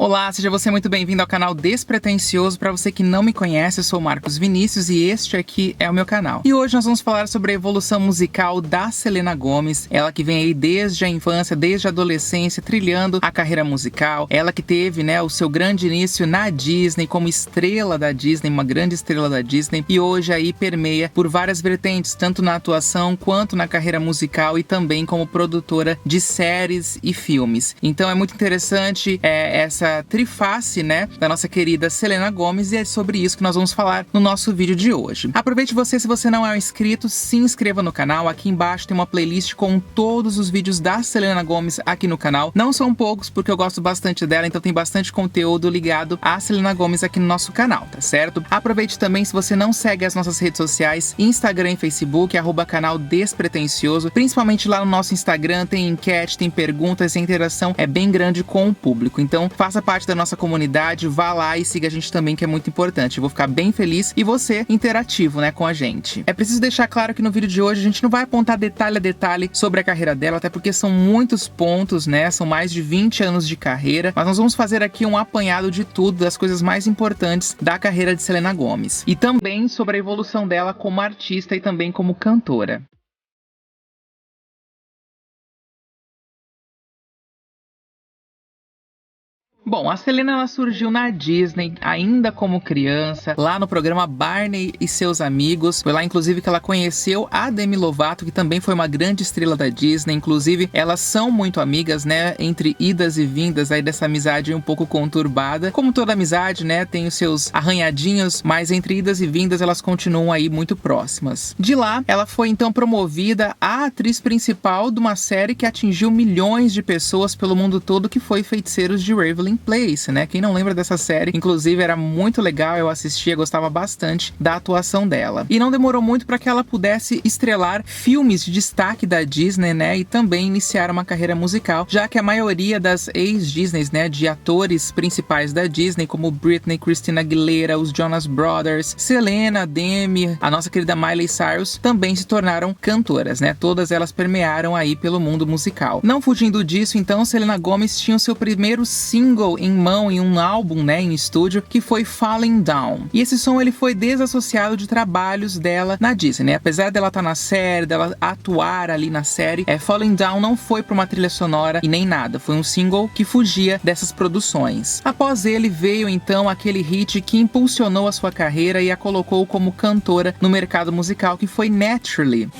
Olá, seja você muito bem-vindo ao canal Despretensioso. Para você que não me conhece, eu sou o Marcos Vinícius e este aqui é o meu canal. E hoje nós vamos falar sobre a evolução musical da Selena Gomez, ela que vem aí desde a infância, desde a adolescência, trilhando a carreira musical. Ela que teve, o seu grande início na Disney, como estrela da Disney, uma grande estrela da Disney, e hoje aí permeia por várias vertentes, tanto na atuação quanto na carreira musical e também como produtora de séries e filmes. Então é muito interessante essa triface, da nossa querida Selena Gomez, e é sobre isso que nós vamos falar no nosso vídeo de hoje. Aproveite você, se você não é um inscrito, se inscreva no canal. Aqui embaixo tem uma playlist com todos os vídeos da Selena Gomez aqui no canal. Não são poucos, porque eu gosto bastante dela, então tem bastante conteúdo ligado à Selena Gomez aqui no nosso canal, tá certo? Aproveite também, se você não segue as nossas redes sociais, Instagram e Facebook, @canal Despretensioso. Principalmente lá no nosso Instagram tem enquete, tem perguntas, a interação é bem grande com o público. Então faça parte da nossa comunidade, vá lá e siga a gente também, que é muito importante. Eu vou ficar bem feliz e você interativo, com a gente. É preciso deixar claro que no vídeo de hoje a gente não vai apontar detalhe a detalhe sobre a carreira dela, até porque são muitos pontos, são mais de 20 anos de carreira, mas nós vamos fazer aqui um apanhado de tudo, das coisas mais importantes da carreira de Selena Gomez. E também sobre a evolução dela como artista e também como cantora. Bom, a Selena ela surgiu na Disney ainda como criança, lá no programa Barney e seus amigos. Foi lá, inclusive, que ela conheceu a Demi Lovato, que também foi uma grande estrela da Disney. Inclusive, elas são muito amigas, entre idas e vindas aí dessa amizade um pouco conturbada. Como toda amizade, tem os seus arranhadinhos, mas entre idas e vindas elas continuam aí muito próximas. De lá, ela foi então promovida a atriz principal de uma série que atingiu milhões de pessoas pelo mundo todo, que foi Feiticeiros de Waverly Place, Quem não lembra dessa série, inclusive era muito legal, eu assistia, gostava bastante da atuação dela. E não demorou muito para que ela pudesse estrelar filmes de destaque da Disney, e também iniciar uma carreira musical, já que a maioria das ex-Disneys, de atores principais da Disney, como Britney, Christina Aguilera, os Jonas Brothers, Selena, Demi, a nossa querida Miley Cyrus, também se tornaram cantoras, Todas elas permearam aí pelo mundo musical. Não fugindo disso, então, Selena Gomez tinha o seu primeiro single em mão em um álbum, em estúdio, que foi Falling Down. E esse som ele foi desassociado de trabalhos dela na Disney, Apesar dela estar na série, dela atuar ali na série, Falling Down não foi para uma trilha sonora e nem nada. Foi um single que fugia dessas produções. Após ele veio então aquele hit que impulsionou a sua carreira e a colocou como cantora no mercado musical, que foi Naturally.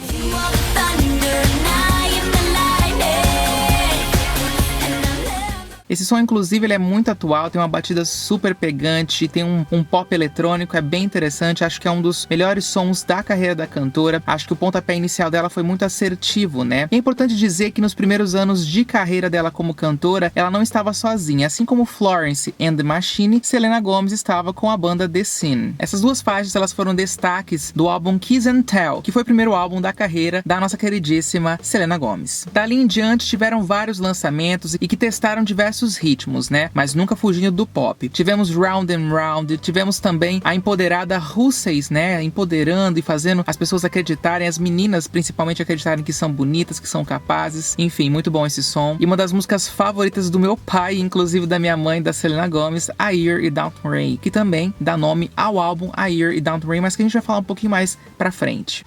Esse som, inclusive, ele é muito atual, tem uma batida super pegante, tem um pop eletrônico, é bem interessante, acho que é um dos melhores sons da carreira da cantora. Acho que o pontapé inicial dela foi muito assertivo, E é importante dizer que nos primeiros anos de carreira dela como cantora, ela não estava sozinha. Assim como Florence and the Machine, Selena Gomez estava com a banda The Scene. Essas duas faixas, elas foram destaques do álbum Kiss and Tell, que foi o primeiro álbum da carreira da nossa queridíssima Selena Gomez. Dali em diante, tiveram vários lançamentos e que testaram diversos ritmos, mas nunca fugindo do pop. Tivemos Round and Round, tivemos também a empoderada Russeys, empoderando e fazendo as pessoas acreditarem, as meninas principalmente acreditarem que são bonitas, que são capazes. Enfim, muito bom esse som. E uma das músicas favoritas do meu pai, inclusive da minha mãe, da Selena Gomez, A Year e Downton Rain, que também dá nome ao álbum A Year e Downton Rain, mas que a gente vai falar um pouquinho mais pra frente.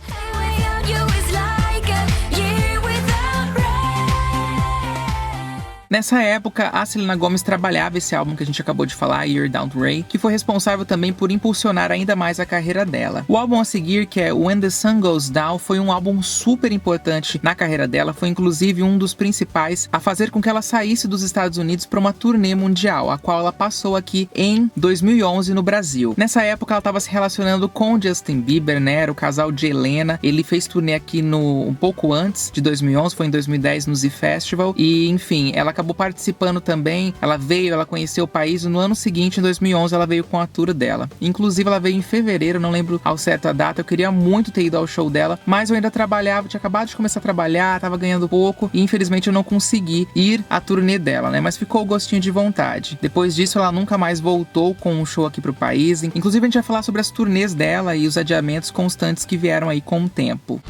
Nessa época, a Selena Gomez trabalhava esse álbum que a gente acabou de falar, Year Down the Rain, que foi responsável também por impulsionar ainda mais a carreira dela. O álbum a seguir, que é When the Sun Goes Down, foi um álbum super importante na carreira dela, foi inclusive um dos principais a fazer com que ela saísse dos Estados Unidos para uma turnê mundial, a qual ela passou aqui em 2011 no Brasil. Nessa época, ela estava se relacionando com Justin Bieber, era o casal de Helena. Ele fez turnê aqui um pouco antes de 2011, foi em 2010 no Z Festival, e enfim, ela acabou participando também, ela conheceu o país, e no ano seguinte, em 2011, ela veio com a tour dela. Inclusive, ela veio em fevereiro, não lembro ao certo a data, eu queria muito ter ido ao show dela, mas eu ainda trabalhava, tinha acabado de começar a trabalhar, tava ganhando pouco, e infelizmente eu não consegui ir à turnê dela, mas ficou o gostinho de vontade. Depois disso, ela nunca mais voltou com um show aqui pro país, inclusive a gente vai falar sobre as turnês dela e os adiamentos constantes que vieram aí com o tempo.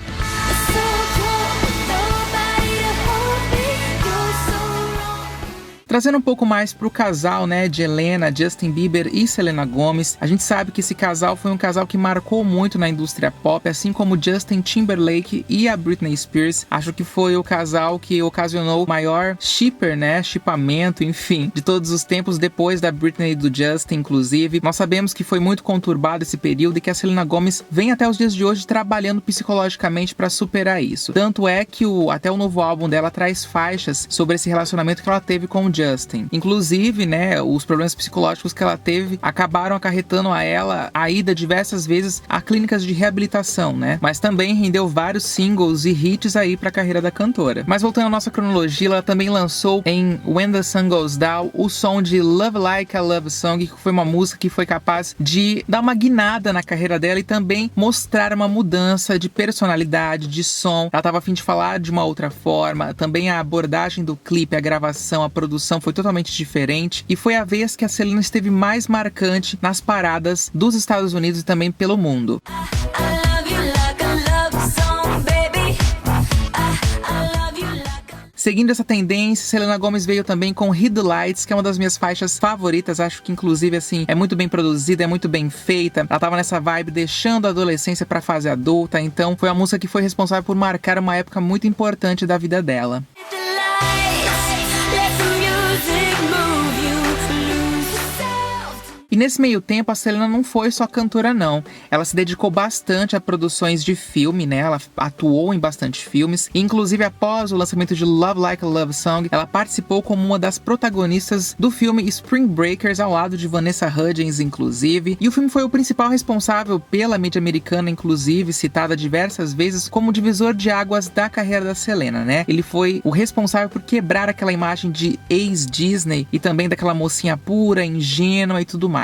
Trazendo um pouco mais pro casal, né, de Helena, Justin Bieber e Selena Gomez, a gente sabe que esse casal foi um casal que marcou muito na indústria pop, assim como Justin Timberlake e a Britney Spears. Acho que foi o casal que ocasionou o maior shipper, né, shippamento, enfim, de todos os tempos, depois da Britney e do Justin, inclusive. Nós sabemos que foi muito conturbado esse período e que a Selena Gomez vem até os dias de hoje trabalhando psicologicamente para superar isso. Tanto é que até o novo álbum dela traz faixas sobre esse relacionamento que ela teve com o Justin. Inclusive, né, os problemas psicológicos que ela teve acabaram acarretando a ela a ida diversas vezes a clínicas de reabilitação, né? Mas também rendeu vários singles e hits aí para a carreira da cantora. Mas voltando à nossa cronologia, ela também lançou em When the Sun Goes Down o som de Love Like a Love Song, que foi uma música que foi capaz de dar uma guinada na carreira dela e também mostrar uma mudança de personalidade, de som. Ela estava a fim de falar de uma outra forma. Também a abordagem do clipe, a gravação, a produção foi totalmente diferente e foi a vez que a Selena esteve mais marcante nas paradas dos Estados Unidos e também pelo mundo. Seguindo essa tendência, Selena Gomez veio também com Hit the Lights, que é uma das minhas faixas favoritas. Acho que inclusive assim é muito bem produzida, é muito bem feita. Ela tava nessa vibe deixando a adolescência pra fase adulta, então foi a música que foi responsável por marcar uma época muito importante da vida dela. E nesse meio tempo, a Selena não foi só cantora, não. Ela se dedicou bastante a produções de filme, né? Ela atuou em bastante filmes. E, inclusive, após o lançamento de Love Like a Love Song, ela participou como uma das protagonistas do filme Spring Breakers, ao lado de Vanessa Hudgens, inclusive. E o filme foi o principal responsável pela mídia americana, inclusive, citada diversas vezes como divisor de águas da carreira da Selena, né? Ele foi o responsável por quebrar aquela imagem de ex-Disney e também daquela mocinha pura, ingênua e tudo mais.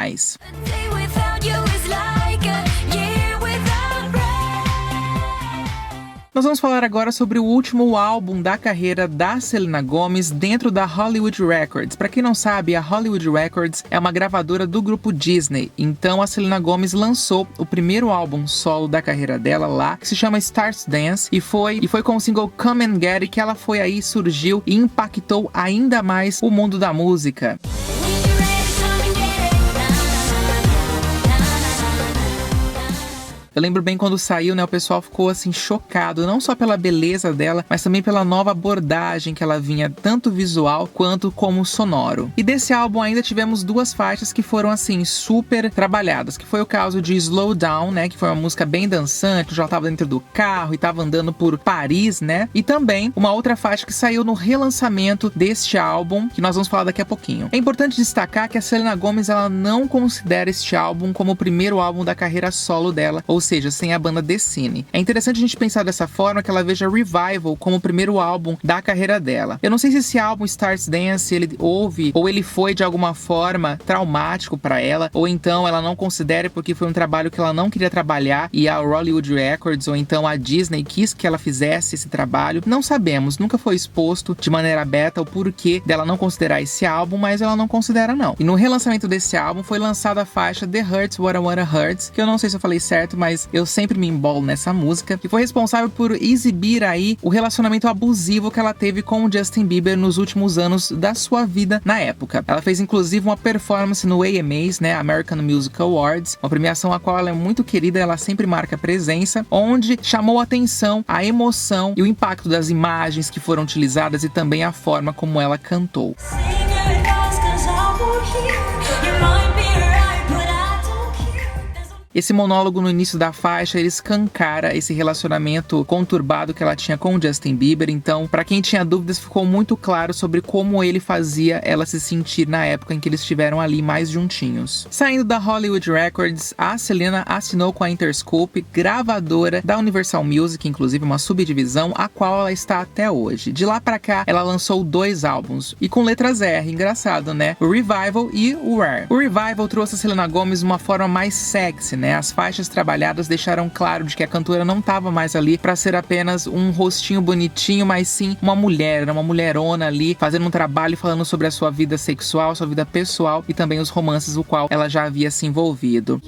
Nós vamos falar agora sobre o último álbum da carreira da Selena Gomez dentro da Hollywood Records. Para quem não sabe, a Hollywood Records é uma gravadora do grupo Disney. Então a Selena Gomez lançou o primeiro álbum solo da carreira dela lá, que se chama Stars Dance, e foi com o single Come and Get It que ela foi aí, surgiu e impactou ainda mais o mundo da música. Eu lembro bem quando saiu, né, o pessoal ficou assim chocado, não só pela beleza dela, mas também pela nova abordagem que ela vinha, tanto visual quanto como sonoro. E desse álbum ainda tivemos duas faixas que foram assim super trabalhadas, que foi o caso de Slow Down, né, que foi uma música bem dançante, já tava dentro do carro e tava andando por Paris, né? E também uma outra faixa que saiu no relançamento deste álbum, que nós vamos falar daqui a pouquinho. É importante destacar que a Selena Gomez, ela não considera este álbum como o primeiro álbum da carreira solo dela, ou seja, sem a banda The Cine. É interessante a gente pensar dessa forma, que ela veja Revival como o primeiro álbum da carreira dela. Eu não sei se esse álbum Stars Dance ele houve ou ele foi de alguma forma traumático para ela, ou então ela não considera porque foi um trabalho que ela não queria trabalhar e a Hollywood Records ou então a Disney quis que ela fizesse esse trabalho. Não sabemos, nunca foi exposto de maneira aberta o porquê dela não considerar esse álbum, mas ela não considera não. E no relançamento desse álbum foi lançada a faixa The Hurts What I Wanna Hurts, que eu não sei se eu falei certo, mas eu sempre me embolo nessa música, que foi responsável por exibir aí o relacionamento abusivo que ela teve com o Justin Bieber nos últimos anos da sua vida na época. Ela fez inclusive uma performance no AMAs, né, American Music Awards, uma premiação a qual ela é muito querida, ela sempre marca presença, onde chamou a atenção a emoção e o impacto das imagens que foram utilizadas e também a forma como ela cantou. Esse monólogo no início da faixa, ele escancara esse relacionamento conturbado que ela tinha com o Justin Bieber. Então, pra quem tinha dúvidas, ficou muito claro sobre como ele fazia ela se sentir na época em que eles estiveram ali mais juntinhos. Saindo da Hollywood Records, a Selena assinou com a Interscope, gravadora da Universal Music, inclusive uma subdivisão, a qual ela está até hoje. De lá pra cá, ela lançou 2 álbuns, e com letras R, engraçado, né? O Revival e o Rare. O Revival trouxe a Selena Gomez de uma forma mais sexy, né? As faixas trabalhadas deixaram claro de que a cantora não estava mais ali para ser apenas um rostinho bonitinho, mas sim uma mulher, era uma mulherona ali, fazendo um trabalho falando sobre a sua vida sexual, sua vida pessoal e também os romances o qual ela já havia se envolvido.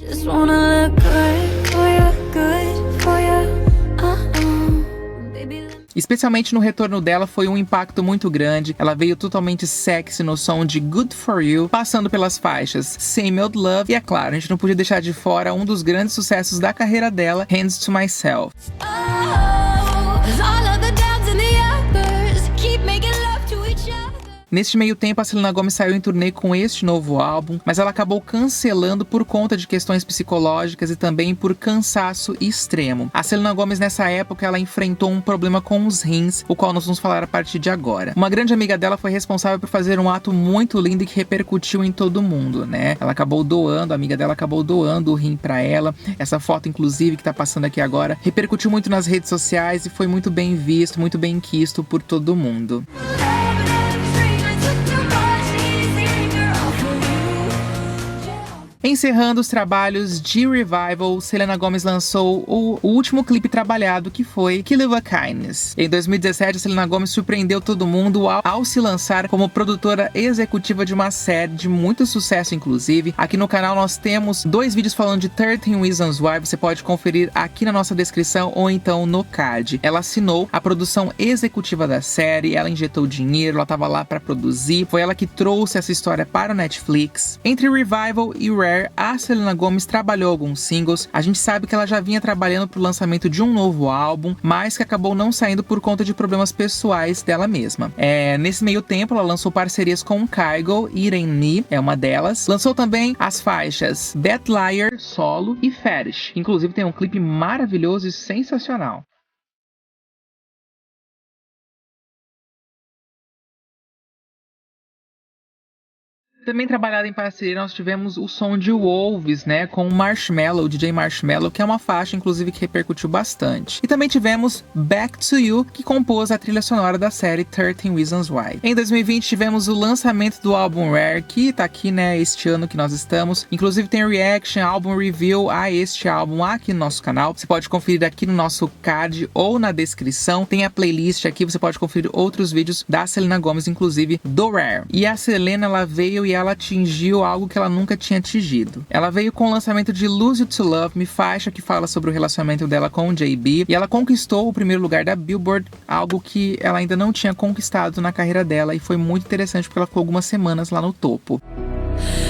Especialmente no retorno dela foi um impacto muito grande. Ela veio totalmente sexy no som de Good For You, passando pelas faixas Same Old Love e, é claro, a gente não podia deixar de fora um dos grandes sucessos da carreira dela, Hands To Myself. Neste meio tempo, a Selena Gomez saiu em turnê com este novo álbum, mas ela acabou cancelando por conta de questões psicológicas e também por cansaço extremo. A Selena Gomez, nessa época, ela enfrentou um problema com os rins, o qual nós vamos falar a partir de agora. Uma grande amiga dela foi responsável por fazer um ato muito lindo e que repercutiu em todo mundo, né? Ela acabou doando, a amiga dela acabou doando o rim pra ela. Essa foto, inclusive, que tá passando aqui agora, repercutiu muito nas redes sociais e foi muito bem visto, muito bem quisto por todo mundo. Encerrando os trabalhos de Revival, Selena Gomez lançou o último clipe trabalhado, que foi Kill You A Kindness. Em 2017, Selena Gomez surpreendeu todo mundo ao se lançar como produtora executiva de uma série de muito sucesso, inclusive. Aqui no canal nós temos 2 vídeos falando de 13 Reasons Why, você pode conferir aqui na nossa descrição ou então no card. Ela assinou a produção executiva da série, ela injetou dinheiro, ela estava lá para produzir, foi ela que trouxe essa história para o Netflix. Entre Revival e Rare, a Selena Gomez trabalhou alguns singles. A gente sabe que ela já vinha trabalhando pro lançamento de um novo álbum, mas que acabou não saindo por conta de problemas pessoais dela mesma. Nesse meio tempo, ela lançou parcerias com Kygo e Irene Me, é uma delas. Lançou também as faixas Bad Liar, solo e Fetish. Inclusive tem um clipe maravilhoso e sensacional. Também trabalhado em parceria, nós tivemos o som de Wolves, né, com o Marshmello, o DJ Marshmello, que é uma faixa, inclusive, que repercutiu bastante. E também tivemos Back to You, que compôs a trilha sonora da série 13 Reasons Why. Em 2020, tivemos o lançamento do álbum Rare, que tá aqui, né, este ano que nós estamos. Inclusive, tem reaction, álbum review a este álbum aqui no nosso canal. Você pode conferir aqui no nosso card ou na descrição. Tem a playlist aqui, você pode conferir outros vídeos da Selena Gomez, inclusive do Rare. E a Selena, ela veio e ela atingiu algo que ela nunca tinha atingido. Ela veio com o lançamento de Lose You To Love Me, faixa que fala sobre o relacionamento dela com o JB, e ela conquistou o primeiro lugar da Billboard, algo que ela ainda não tinha conquistado na carreira dela, e foi muito interessante porque ela ficou algumas semanas lá no topo.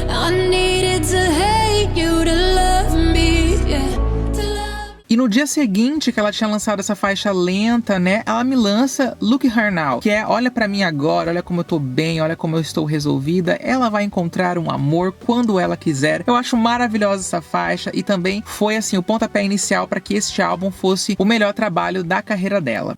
I needed to hate you to love me, yeah. E no dia seguinte que ela tinha lançado essa faixa lenta, né, ela me lança Look Her Now, que é olha pra mim agora, olha como eu tô bem, olha como eu estou resolvida, ela vai encontrar um amor quando ela quiser. Eu acho maravilhosa essa faixa e também foi assim o pontapé inicial para que este álbum fosse o melhor trabalho da carreira dela.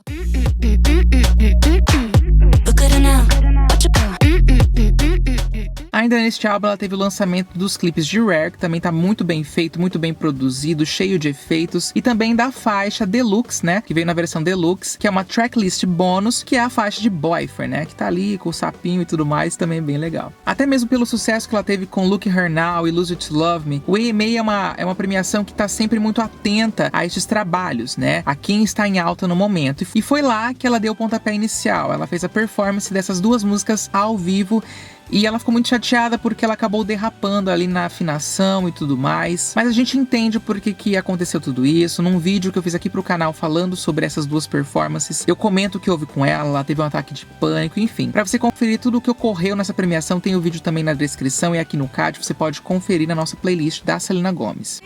Ainda neste álbum ela teve o lançamento dos clipes de Rare, que também tá muito bem feito, muito bem produzido, cheio de efeitos, e também da faixa Deluxe, né, que veio na versão Deluxe, que é uma tracklist bônus, que é a faixa de Boyfriend, né, que tá ali com o sapinho e tudo mais, também é bem legal. Até mesmo pelo sucesso que ela teve com Look Her Now e Lose You To Love Me, o AMA é uma premiação que tá sempre muito atenta a estes trabalhos, né, a quem está em alta no momento, e foi lá que ela deu o pontapé inicial. Ela fez a performance dessas 2 músicas ao vivo, e ela ficou muito chateada porque ela acabou derrapando ali na afinação e tudo mais. Mas a gente entende por que aconteceu tudo isso. Num vídeo que eu fiz aqui pro canal falando sobre essas 2 performances, eu comento o que houve com ela, ela teve um ataque de pânico, enfim. Pra você conferir tudo o que ocorreu nessa premiação, tem o vídeo também na descrição e aqui no card você pode conferir na nossa playlist da Selena Gomez.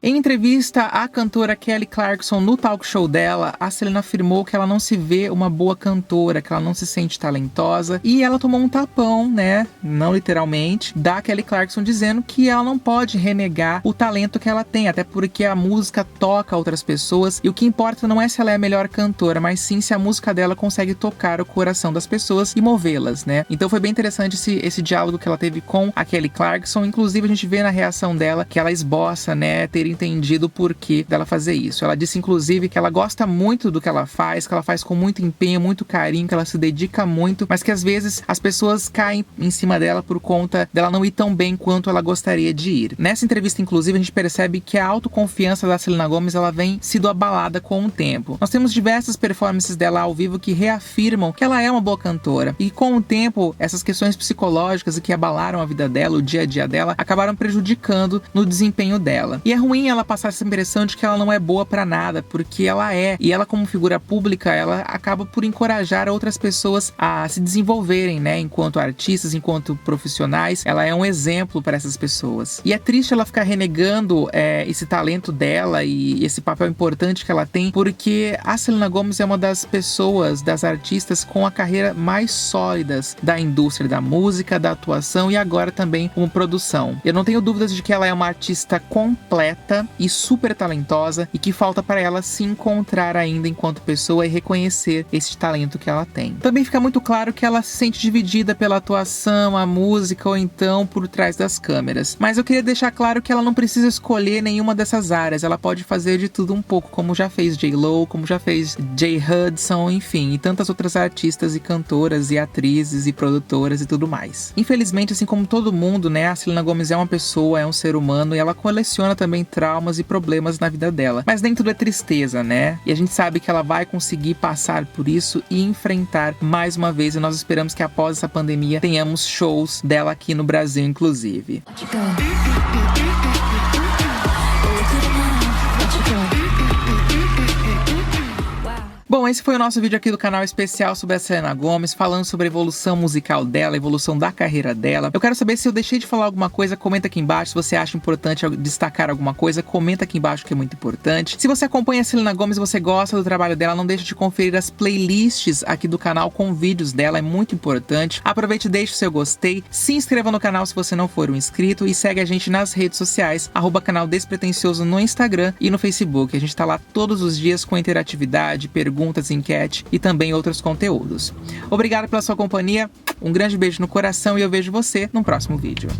Em entrevista à cantora Kelly Clarkson no talk show dela, a Selena afirmou que ela não se vê uma boa cantora, que ela não se sente talentosa, e ela tomou um tapão, né, não literalmente, da Kelly Clarkson, dizendo que ela não pode renegar o talento que ela tem, até porque a música toca outras pessoas, e o que importa não é se ela é a melhor cantora, mas sim se a música dela consegue tocar o coração das pessoas e movê-las, né. Então foi bem interessante esse diálogo que ela teve com a Kelly Clarkson. Inclusive a gente vê na reação dela que ela esboça, né, ter entendido o porquê dela fazer isso. Ela disse, inclusive, que ela gosta muito do que ela faz com muito empenho, muito carinho, que ela se dedica muito, mas que às vezes as pessoas caem em cima dela por conta dela não ir tão bem quanto ela gostaria de ir. Nessa entrevista, inclusive, a gente percebe que a autoconfiança da Selena Gomez, ela vem sido abalada com o tempo. Nós temos diversas performances dela ao vivo que reafirmam que ela é uma boa cantora, e com o tempo, essas questões psicológicas e que abalaram a vida dela, o dia a dia dela, acabaram prejudicando no desempenho dela. E é ruim ela passar essa impressão de que ela não é boa pra nada, porque ela é. E ela, como figura pública, ela acaba por encorajar outras pessoas a se desenvolverem, né? Enquanto artistas, enquanto profissionais, ela é um exemplo para essas pessoas. E é triste ela ficar renegando esse talento dela e esse papel importante que ela tem, porque a Selena Gomez é uma das pessoas, das artistas com a carreira mais sólidas da indústria da música, da atuação e agora também como produção. Eu não tenho dúvidas de que ela é uma artista completa e super talentosa e que falta para ela se encontrar ainda enquanto pessoa e reconhecer esse talento que ela tem. Também fica muito claro que ela se sente dividida pela atuação, a música ou então por trás das câmeras. Mas eu queria deixar claro que ela não precisa escolher nenhuma dessas áreas, ela pode fazer de tudo um pouco, como já fez J.Lo, como já fez Jay Hudson, enfim, e tantas outras artistas e cantoras e atrizes e produtoras e tudo mais. Infelizmente, assim como todo mundo, né, a Selena Gomez é uma pessoa, é um ser humano e ela coleciona também traumas e problemas na vida dela. Mas nem tudo é tristeza, né? E a gente sabe que ela vai conseguir passar por isso e enfrentar mais uma vez, e nós esperamos que após essa pandemia tenhamos shows dela aqui no Brasil, inclusive. Bom, esse foi o nosso vídeo aqui do canal especial sobre a Selena Gomez, falando sobre a evolução musical dela, a evolução da carreira dela. Eu quero saber se eu deixei de falar alguma coisa, comenta aqui embaixo. Se você acha importante destacar alguma coisa, comenta aqui embaixo que é muito importante. Se você acompanha a Selena Gomez e você gosta do trabalho dela, não deixe de conferir as playlists aqui do canal com vídeos dela, é muito importante. Aproveite e deixe o seu gostei, se inscreva no canal se você não for um inscrito e segue a gente nas redes sociais, @canal Despretensioso no Instagram e no Facebook. A gente tá lá todos os dias com interatividade, perguntas, enquete e também outros conteúdos. Obrigado pela sua companhia, um grande beijo no coração e eu vejo você no próximo vídeo.